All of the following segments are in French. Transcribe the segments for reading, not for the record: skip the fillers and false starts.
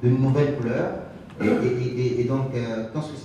de nouvelles couleurs.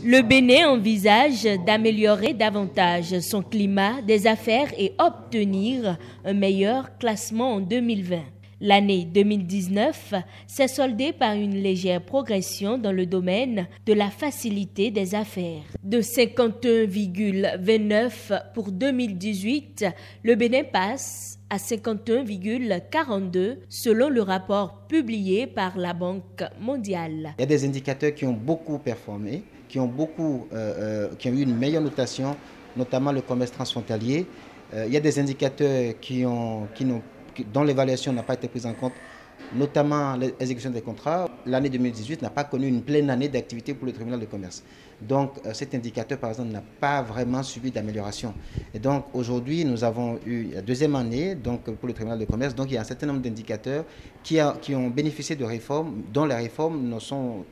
Le Bénin envisage d'améliorer davantage son climat des affaires et obtenir un meilleur classement en 2020. L'année 2019 s'est soldée par une légère progression dans le domaine de la facilité des affaires. De 51,29 pour 2018, le Bénin passe à 51,42 selon le rapport publié par la Banque mondiale. Il y a des indicateurs qui ont beaucoup performé, qui ont eu une meilleure notation, notamment le commerce transfrontalier. Il y a des indicateurs dont l'évaluation n'a pas été prise en compte, notamment l'exécution des contrats. L'année 2018 n'a pas connu une pleine année d'activité pour le tribunal de commerce. Donc cet indicateur, par exemple, n'a pas vraiment subi d'amélioration. Et donc aujourd'hui, nous avons eu la deuxième année donc, pour le tribunal de commerce. Donc il y a un certain nombre d'indicateurs qui ont bénéficié de réformes, dont les réformes n'auront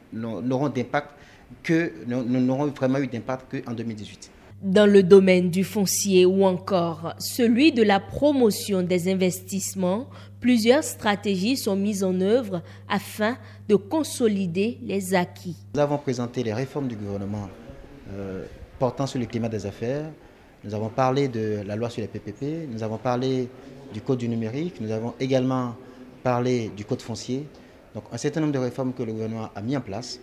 vraiment eu d'impact qu'en 2018. Dans le domaine du foncier ou encore celui de la promotion des investissements, plusieurs stratégies sont mises en œuvre afin de consolider les acquis. Nous avons présenté les réformes du gouvernement portant sur le climat des affaires. Nous avons parlé de la loi sur les PPP, nous avons parlé du code du numérique, nous avons également parlé du code foncier. Donc un certain nombre de réformes que le gouvernement a mis en place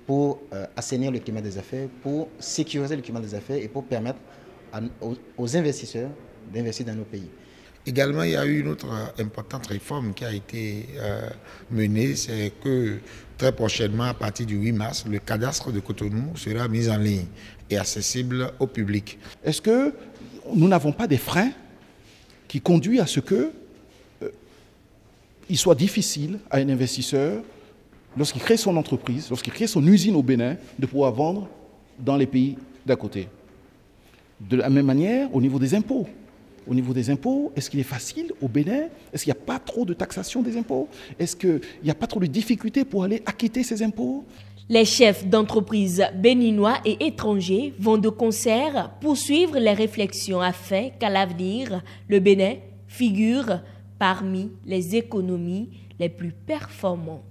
pour assainir le climat des affaires, pour sécuriser le climat des affaires et pour permettre aux investisseurs d'investir dans nos pays. Également, il y a eu une autre importante réforme qui a été menée, c'est que très prochainement, à partir du 8 mars, le cadastre de Cotonou sera mis en ligne et accessible au public. Est-ce que nous n'avons pas des freins qui conduisent à ce qu'il soit difficile à un investisseur, lorsqu'il crée son entreprise, lorsqu'il crée son usine au Bénin, de pouvoir vendre dans les pays d'à côté? De la même manière, au niveau des impôts. Au niveau des impôts, est-ce qu'il est facile au Bénin? Est-ce qu'il n'y a pas trop de taxation des impôts? Est-ce qu'il n'y a pas trop de difficultés pour aller acquitter ces impôts? Les chefs d'entreprise béninois et étrangers vont de concert poursuivre les réflexions afin qu'à l'avenir, le Bénin figure parmi les économies les plus performantes.